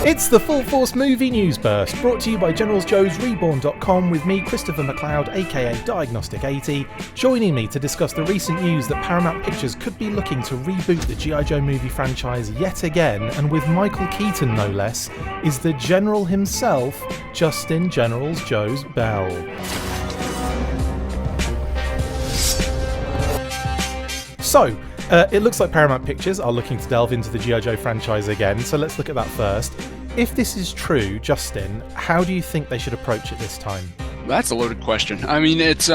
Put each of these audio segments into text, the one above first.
It's the Full Force Movie News Burst, brought to you by GeneralsJoes Reborn.com with me, Christopher McLeod, aka Diagnostic80, joining me to discuss the recent news that Paramount Pictures could be looking to reboot the G.I. Joe movie franchise yet again, and with Michael Keaton no less, is the General himself, Justin GeneralsJoes Bell. So, it looks like Paramount Pictures are looking to delve into the G.I. Joe franchise again, so let's look at that first. If this is true, Justin, how do you think they should approach it this time? That's a loaded question. I mean, it's,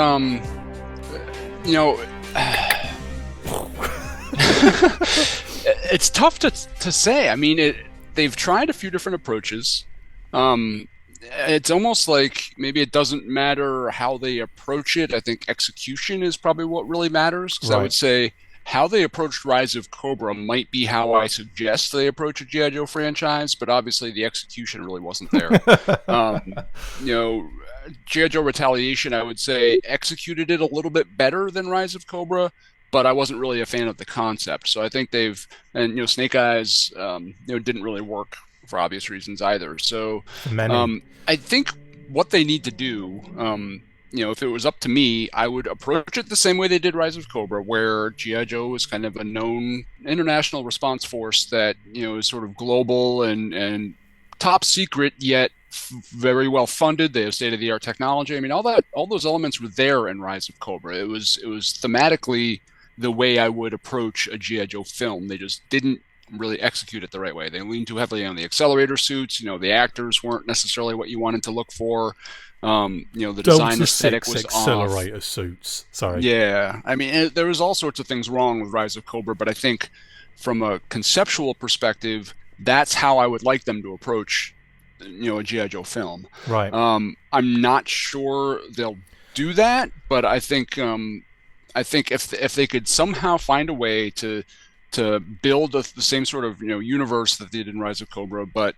it's tough to say. I mean, they've tried a few different approaches. It's almost like maybe it doesn't matter how they approach it. I think execution is probably what really matters. Because I would say how they approached Rise of Cobra might be how I suggest they approach a G.I. Joe franchise, but obviously the execution really wasn't there. G.I. Joe Retaliation, I would say, executed it a little bit better than Rise of Cobra, but I wasn't really a fan of the concept. So I think Snake Eyes, didn't really work for obvious reasons either. So I think what they need to do, if it was up to me, I would approach it the same way they did Rise of Cobra, where G.I. Joe was kind of a known international response force that, is sort of global and top secret, yet very well funded. They have state-of-the-art technology. I mean, all those elements were there in Rise of Cobra. It was thematically the way I would approach a G.I. Joe film. They just didn't really execute it the right way. They leaned too heavily on the accelerator suits. The actors weren't necessarily what you wanted to look for. The design aesthetic was accelerator off. Suits. Sorry. Yeah, I mean, there was all sorts of things wrong with Rise of Cobra, but I think from a conceptual perspective, that's how I would like them to approach, a G.I. Joe film. Right. I'm not sure they'll do that, but I think if they could somehow find a way to build the same sort of universe that they did in Rise of Cobra, but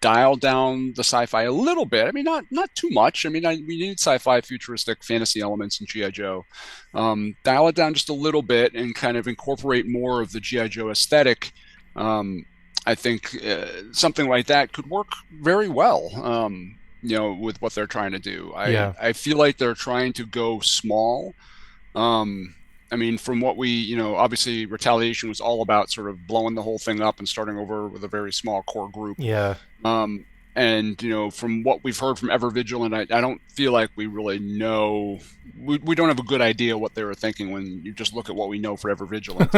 dial down the sci-fi a little bit. I mean, not too much. I mean, we need sci-fi, futuristic, fantasy elements in G.I. Joe. Dial it down just a little bit and kind of incorporate more of the G.I. Joe aesthetic. I think something like that could work very well. With what they're trying to do. I feel like they're trying to go small. I mean, from what we, obviously Retaliation was all about sort of blowing the whole thing up and starting over with a very small core group. Yeah. And, from what we've heard from Ever Vigilant, I don't feel like we really know. We don't have a good idea what they were thinking when you just look at what we know for Ever Vigilant.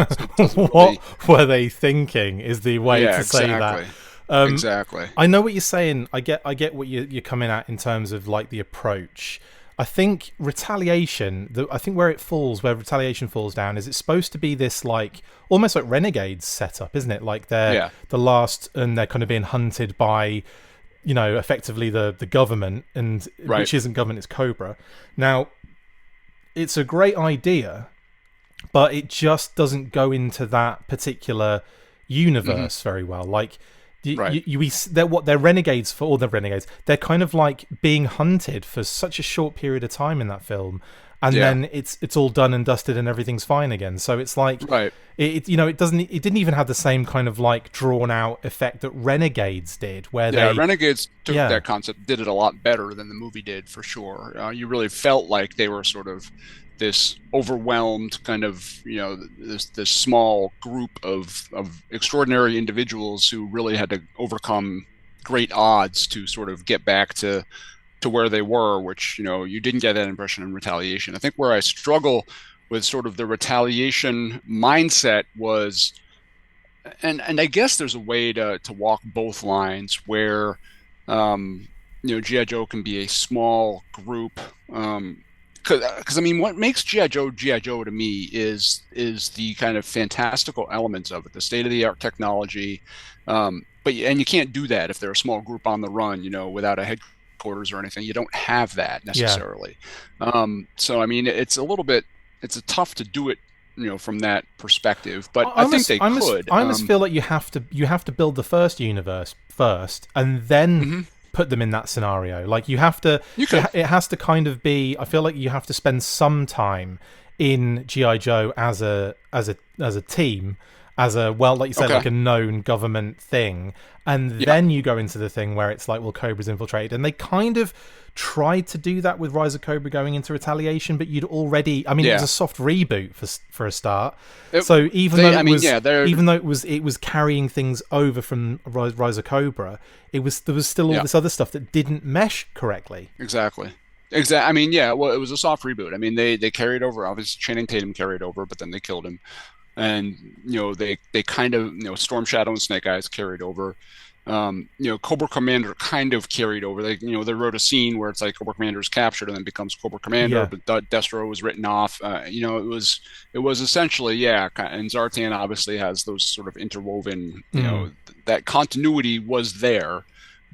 What were they thinking is the way to say that. Exactly. I know what you're saying. I get what you're coming at in terms of like the approach. I think Retaliation, where Retaliation falls down is it's supposed to be this like almost like Renegades setup, isn't it? Like they're the last and they're kind of being hunted by, effectively the government, and which isn't government, it's Cobra. Now, it's a great idea, but it just doesn't go into that particular universe very well. Like, they're renegades for all the renegades. They're kind of like being hunted for such a short period of time in that film, and then it's all done and dusted and everything's fine again. So it's like it didn't even have the same kind of like drawn out effect that Renegades did. Renegades took that concept, did it a lot better than the movie did for sure. You really felt like they were sort of this overwhelmed kind of, this small group of extraordinary individuals who really had to overcome great odds to sort of get back to where they were, which, you didn't get that impression in Retaliation. I think where I struggle with sort of the Retaliation mindset was, and I guess there's a way to walk both lines where, G.I. Joe can be a small group, because I mean, what makes G.I. Joe to me is the kind of fantastical elements of it, the state-of-the-art technology. But you can't do that if they're a small group on the run, without a headquarters or anything. You don't have that necessarily. So I mean, it's tough to do it, from that perspective. But I think they could. I almost feel like you have to build the first universe first, and then put them in that scenario. Like it has to kind of be, I feel like you have to spend some time in G.I. Joe as a team, as a, well, like you said, Okay. like a known government thing. And Yeah. then you go into the thing where it's like, well, Cobra's infiltrated. And they kind of tried to do that with Rise of Cobra going into Retaliation, but you'd already, I mean, it was Yeah. a soft reboot for a start. It, So even they, though I it mean, was yeah, they're even though it was carrying things over from Rise of Cobra, there was still all yeah, this other stuff that didn't mesh correctly. exactly. Exactly. I mean, yeah, well, it was a soft reboot. I mean, they carried over. Obviously, Channing Tatum carried over, but then they killed him. And they kind of Storm Shadow and Snake Eyes carried over. Cobra Commander kind of carried over. They wrote a scene where it's like Cobra Commander is captured and then becomes Cobra Commander, Yeah. but Destro was written off. It was essentially, yeah. And Zartan obviously has those sort of interwoven. Mm. That continuity was there,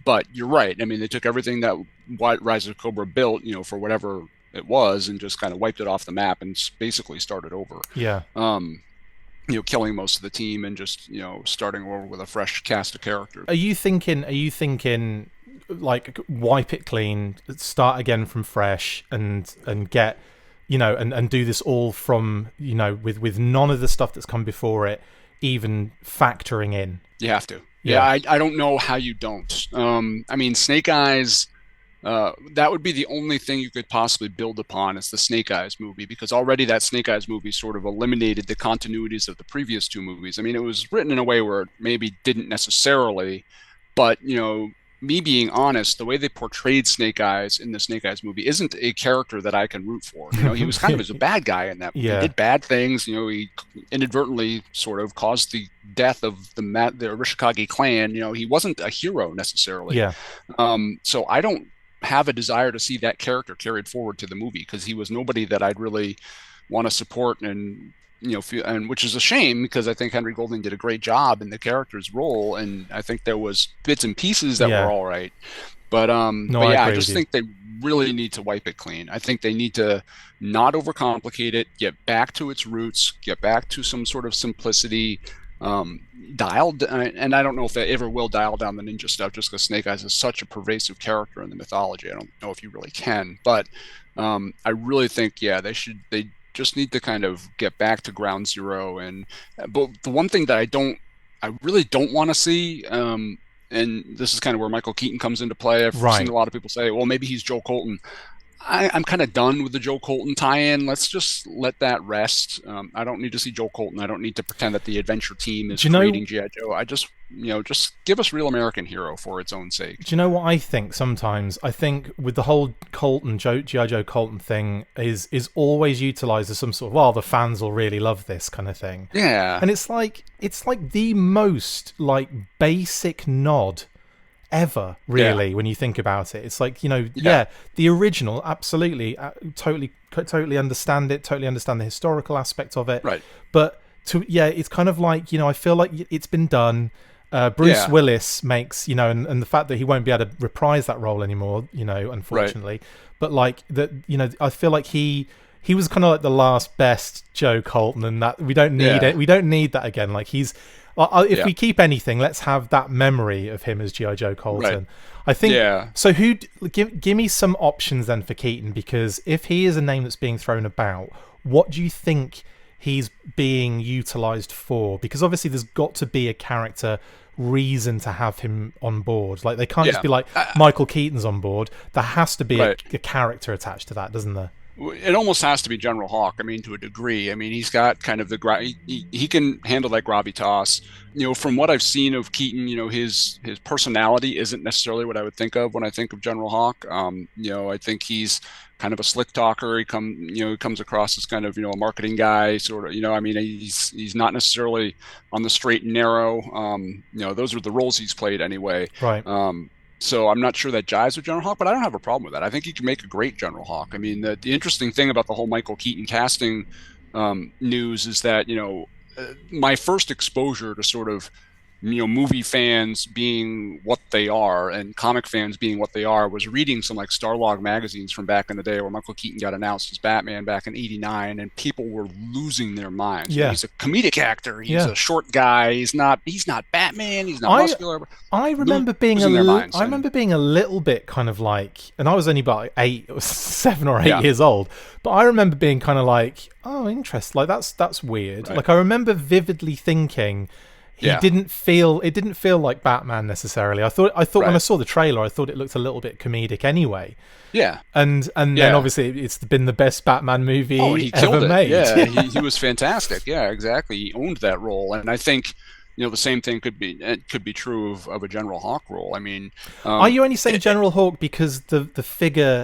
but you're right. I mean, they took everything that Rise of Cobra built, for whatever it was, and just kind of wiped it off the map and basically started over. Yeah. Killing most of the team and just starting over with a fresh cast of characters. Are you thinking like wipe it clean, start again from fresh, and get and do this all from with none of the stuff that's come before it even factoring in? You have to. Yeah. I don't know how you don't. I mean, Snake Eyes. That would be the only thing you could possibly build upon is the Snake Eyes movie, because already that Snake Eyes movie sort of eliminated the continuities of the previous two movies. I mean, it was written in a way where it maybe didn't necessarily, but me being honest, the way they portrayed Snake Eyes in the Snake Eyes movie isn't a character that I can root for. He was kind of a bad guy in that movie. Yeah. He did bad things. He inadvertently sort of caused the death of the Arishikage clan. He wasn't a hero necessarily. Yeah. So I don't have a desire to see that character carried forward to the movie, because he was nobody that I'd really want to support, and which is a shame, because I think Henry Golding did a great job in the character's role, and I think there was bits and pieces that were all right, but I just think they really need to wipe it clean. I think they need to not overcomplicate it, get back to its roots, get back to some sort of simplicity. Dialed, and I don't know if they ever will dial down the ninja stuff, just because Snake Eyes is such a pervasive character in the mythology. I don't know if you really can, but I really think they just need to kind of get back to ground zero. But the one thing that I really don't want to see, and this is kind of where Michael Keaton comes into play. I've seen a lot of people say, well, maybe he's Joe Colton. I'm kind of done with the Joe Colton tie-in. Let's just let that rest. I don't need to see Joe Colton. I don't need to pretend that the adventure team is creating G.I. Joe. I just, just give us Real American Hero for its own sake. Do you know what I think sometimes? I think with the whole G.I. Joe Colton thing is always utilized as some sort of, well, the fans will really love this kind of thing. Yeah. And it's like the most like basic nod ever, really, when you think about it. It's like, the original, absolutely, totally understand it, totally understand the historical aspect of it. Right. But it's kind of like, I feel like it's been done. Bruce Willis makes, and the fact that he won't be able to reprise that role anymore, unfortunately. Right. But like that, I feel like he was kind of like the last best Joe Colton, and that we don't need it. We don't need that again. Like if we keep anything, let's have that memory of him as G.I. Joe Colton. Right. I think. Yeah. So give me some options then for Keaton, because if he is a name that's being thrown about, what do you think he's being utilized for? Because obviously there's got to be a character reason to have him on board. Like they can't just be like Michael Keaton's on board. There has to be a character attached to that, doesn't there? It almost has to be General Hawk. I mean, to a degree. I mean, he's got kind of he can handle that gravitas. From what I've seen of Keaton, his personality isn't necessarily what I would think of when I think of General Hawk. I think he's kind of a slick talker. He comes across as kind of a marketing guy, sort of. I mean, he's not necessarily on the straight and narrow. Those are the roles he's played anyway. Right. So I'm not sure that jives with General Hawk, but I don't have a problem with that. I think he can make a great General Hawk. I mean, the interesting thing about the whole Michael Keaton casting news is that, my first exposure to sort of movie fans being what they are and comic fans being what they are, was reading some like Starlog magazines from back in the day where Michael Keaton got announced as Batman back in '89, and people were losing their minds. Yeah. He's a comedic actor. He's Yeah. a short guy. He's not Batman. He's not I muscular. I remember being Losing their minds. I remember being a little bit kind of like, and I was only about 7 or 8 Yeah. years old, but I remember being kind of like, oh, interesting. Like that's weird. Right. Like I remember vividly thinking Yeah. it didn't feel like Batman necessarily. I thought when I Right. saw the trailer, I thought it looked a little bit comedic anyway. Yeah. And then Yeah. obviously it's been the best Batman movie Oh, and he ever killed it. made. Yeah, he was fantastic. Yeah, exactly. He owned that role, and I think the same thing could be true of a General Hawk role. I mean, Are you only saying General Hawk because the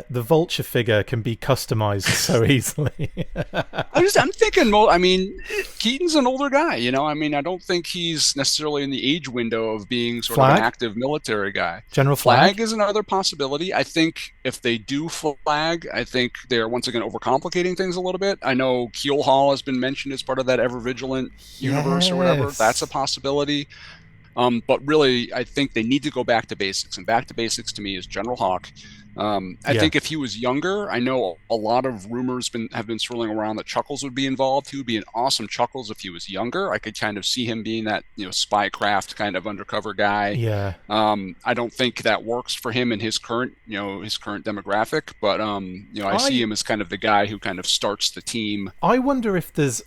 Vulture figure can be customized so easily? I'm thinking. I mean, Keaton's an older guy. I mean, I don't think he's necessarily in the age window of being sort of an active military guy. General Flag is another possibility. I think if they do Flag, I think they're once again overcomplicating things a little bit. I know Keel Hall has been mentioned as part of that Ever Vigilant universe or whatever. That's a possibility. But really, I think they need to go back to basics. And back to basics to me is General Hawk. I think if he was younger, I know a lot of rumors have been swirling around that Chuckles would be involved. He would be an awesome Chuckles if he was younger. I could kind of see him being that spycraft kind of undercover guy. Yeah. I don't think that works for him in his current demographic, but I see him as kind of the guy who kind of starts the team. I wonder if there's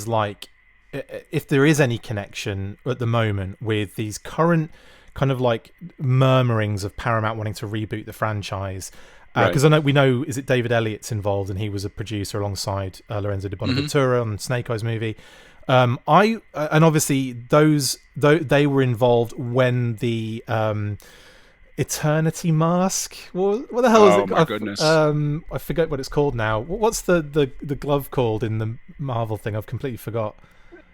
like, if there is any connection at the moment with these current kind of like murmurings of Paramount wanting to reboot the franchise, because we know is it David Elliott's involved, and he was a producer alongside Lorenzo di Bonaventura on Snake Eyes movie. And obviously they were involved when the Eternity Mask. What the hell is it? Oh my goodness! I forget what it's called now. What's the glove called in the Marvel thing? I've completely forgot.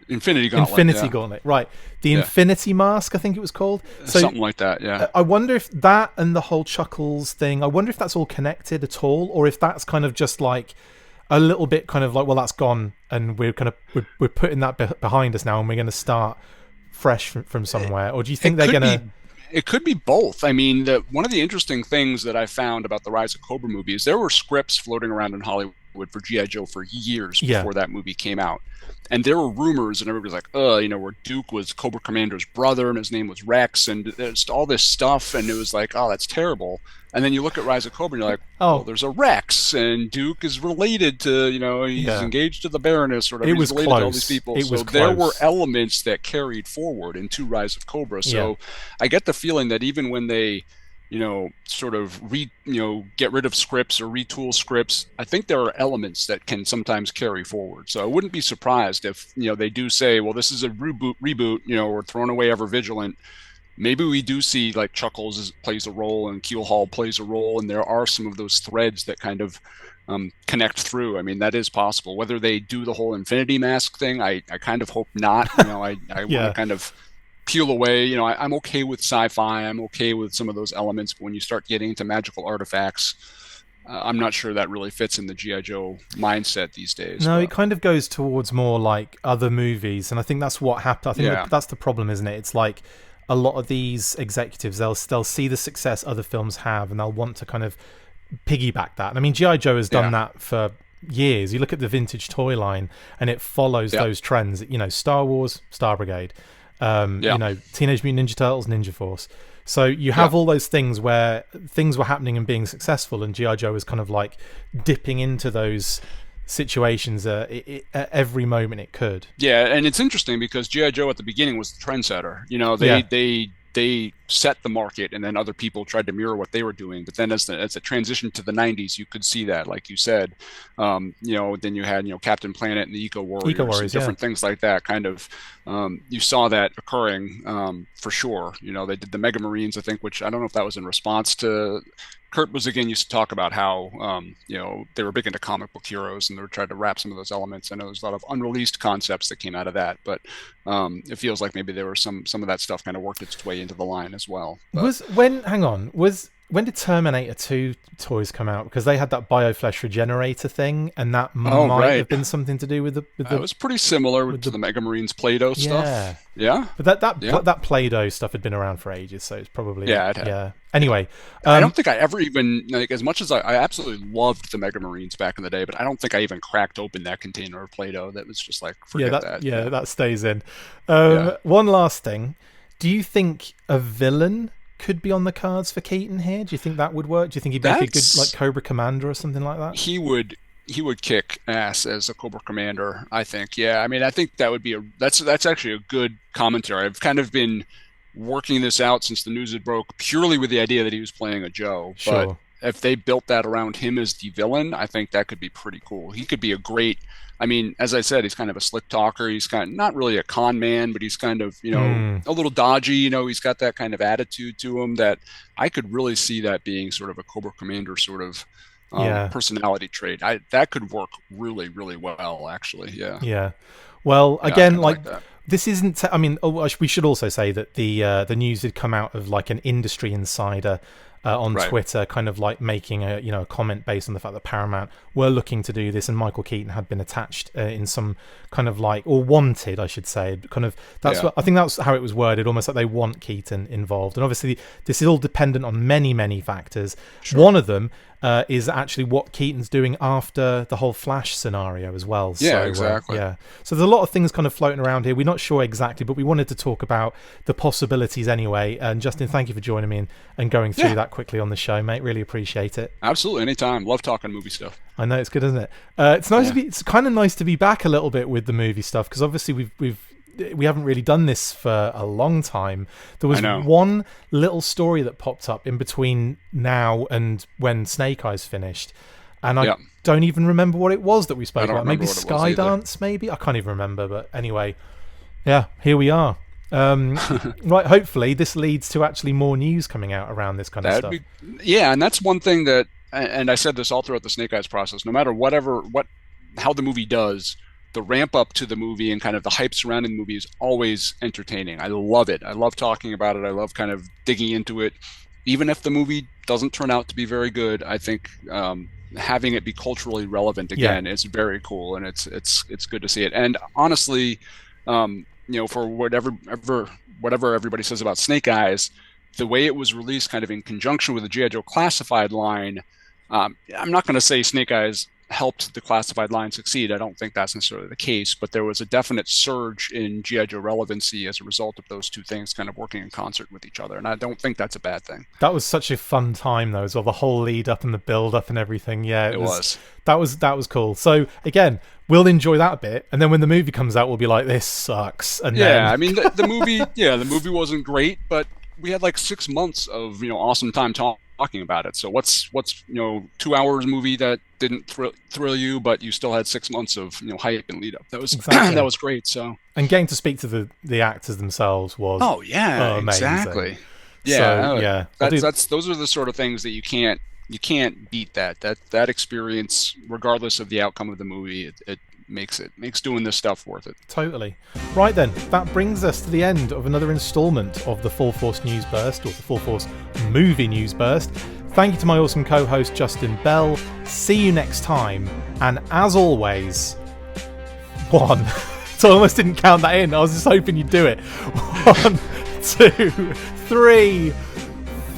Infinity Gauntlet. Infinity Gauntlet, right. The Infinity Mask, I think it was called. So, something like that, yeah. I wonder if that and the whole Chuckles thing, I wonder if that's all connected at all, or if that's kind of just like a little bit kind of like, well, that's gone, and we're putting that behind us now, and we're going to start fresh from somewhere. Or do you think they're going to... It could be both. I mean, one of the interesting things that I found about the Rise of Cobra movie is there were scripts floating around in Hollywood for G.I. Joe for years before that movie came out. And there were rumors, and everybody's like, where Duke was Cobra Commander's brother, and his name was Rex, and there's all this stuff, and it was like, oh, that's terrible. And then you look at Rise of Cobra, and you're like, oh, there's a Rex, and Duke is related to, he's engaged to the Baroness, or whatever. It was related close. To all these people. So there were elements that carried forward into Rise of Cobra. So I get the feeling that even when they sort of get rid of scripts or retool scripts, I think there are elements that can sometimes carry forward. So I wouldn't be surprised if, they do say, well, this is a reboot, we're throwing away Ever Vigilant. Maybe we do see like Chuckles plays a role and Keel Hall plays a role, and there are some of those threads that kind of connect through. I mean, that is possible. Whether they do the whole Infinity Mask thing, I kind of hope not. I want to kind of peel away. I'm okay with sci-fi. I'm okay with some of those elements, but when you start getting into magical artifacts, I'm not sure that really fits in the G.I. Joe mindset these days. No, it kind of goes towards more like other movies, and I think that's what happened. I think that's the problem, isn't it? It's like a lot of these executives, they'll see the success other films have, and they'll want to kind of piggyback that. And I mean, G.I. Joe has done that for years. You look at the vintage toy line, and it follows those trends. Star Wars, Star Brigade. Teenage Mutant Ninja Turtles, Ninja Force. So you have all those things where things were happening and being successful, and G.I. Joe is kind of like dipping into those situations at every moment it could. Yeah, and it's interesting because G.I. Joe at the beginning was the trendsetter. They set the market, and then other people tried to mirror what they were doing. But then as it transitioned to the 90s, you could see that, like you said, then you had, Captain Planet and the Eco Warriors and different things like that. Kind of, you saw that occurring for sure. They did the Mega Marines, I think, which I don't know if that was in response to... Kurt was again used to talk about how they were big into comic book heroes, and they were trying to wrap some of those elements. I know there's a lot of unreleased concepts that came out of that, but it feels like maybe there were some of that stuff kind of worked its way into the line as well. But, Was when did Terminator 2 toys come out? Because they had that bioflesh regenerator thing, and that Oh, might right. have been something to do with the. It was pretty similar to the Mega Marines Play-Doh stuff. Yeah. But that Play-Doh stuff had been around for ages, so it's probably Yeah, it had. yeah. Anyway, I don't think I ever even, like, as much as I absolutely loved the Mega Marines back in the day, but I don't think I even cracked open that container of Play-Doh. That was just like, forget that. Yeah, that stays in. Yeah. One last thing. Do you think a villain could be on the cards for Keaton here? Do you think that would work? Do you think he'd make a good like Cobra Commander or something like that? He would kick ass as a Cobra Commander, I think. Yeah, I mean, I think that would be that's actually a good commentary. I've kind of been working this out since the news had broke, purely with the idea that he was playing a Joe. Sure. But if they built that around him as the villain, I think that could be pretty cool. He could be a great, I mean, as I said, he's kind of a slick talker. He's kind of not really a con man, but he's kind of, a little dodgy. He's got that kind of attitude to him that I could really see that being sort of a Cobra Commander sort of personality trait. That could work really, really well, actually. Yeah. Yeah. Well, again, like that. This isn't. I mean, we should also say that the news had come out of like an industry insider on Twitter, kind of like making a comment based on the fact that Paramount were looking to do this, and Michael Keaton had been attached in some kind of like, or wanted, I should say, kind of. That's what I think. That's how it was worded, almost like they want Keaton involved. And obviously, this is all dependent on many, many factors. Sure. One of them is actually what Keaton's doing after the whole Flash scenario as well. Yeah, so, exactly. So there's a lot of things kind of floating around here. We're not sure exactly, but we wanted to talk about the possibilities anyway. And Justin, thank you for joining me and going through that quickly on the show, mate. Really appreciate it. Absolutely, anytime. Love talking movie stuff. I know, it's good, isn't it? It's nice to be. It's kind of nice to be back a little bit with the movie stuff, because obviously we haven't really done this for a long time. There was one little story that popped up in between now and when Snake Eyes finished, and I don't even remember what it was that we spoke about. Maybe Skydance, maybe? I can't even remember, but anyway, here we are. Right, hopefully this leads to actually more news coming out around this kind of stuff. And that's one thing that, and I said this all throughout the Snake Eyes process, no matter how the movie does, the ramp up to the movie and kind of the hype surrounding the movie is always entertaining. I love it. I love talking about it. I love kind of digging into it. Even if the movie doesn't turn out to be very good, I think having it be culturally relevant again is very cool, and it's good to see it. And honestly, for whatever everybody says about Snake Eyes, the way it was released kind of in conjunction with the G.I. Joe classified line, I'm not going to say Snake Eyes helped the classified line succeed. I don't think that's necessarily the case, but there was a definite surge in G.I. Joe relevancy as a result of those two things kind of working in concert with each other, and I don't think that's a bad thing. That was such a fun time though, as well, the whole lead up and the build up and everything. Yeah, it was. That was cool. So again, we'll enjoy that bit, and then when the movie comes out, we'll be like, this sucks. And I mean, the movie, the movie wasn't great, but we had like 6 months of awesome time talking about it. So what's 2 hours movie that didn't thrill you, but you still had 6 months of hype and lead up. That was that was great. So, and getting to speak to the actors themselves was amazing. Exactly. Yeah, those are the sort of things that you can't beat. That experience, regardless of the outcome of the movie, it makes doing this stuff worth it. Totally. Right then, that brings us to the end of another installment of the Full Force News Burst, or the Full Force Movie News Burst. Thank you to my awesome co-host Justin Bell. See you next time, and as always, one. So I almost didn't count that in. I was just hoping you'd do it. 1, 2, 3.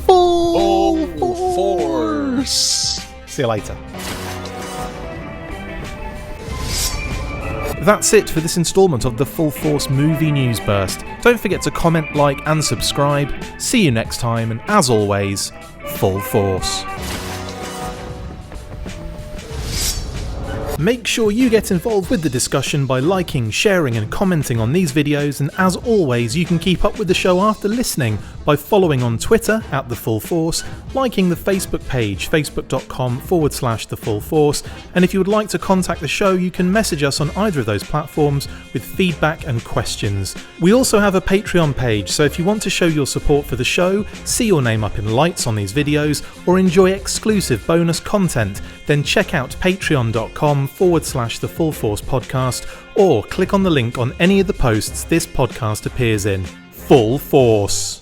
Full Force. See you later. That's it for this instalment of the Full Force Movie News Burst. Don't forget to comment, like and subscribe. See you next time, and as always, Full Force. Make sure you get involved with the discussion by liking, sharing and commenting on these videos, and as always, you can keep up with the show after listening by following on Twitter @The Full Force, liking the Facebook page facebook.com/The Full Force, and if you would like to contact the show, you can message us on either of those platforms with feedback and questions. We also have a Patreon page, so if you want to show your support for the show, see your name up in lights on these videos, or enjoy exclusive bonus content, then check out patreon.com/The Full Force Podcast, or click on the link on any of the posts this podcast appears in. Full Force.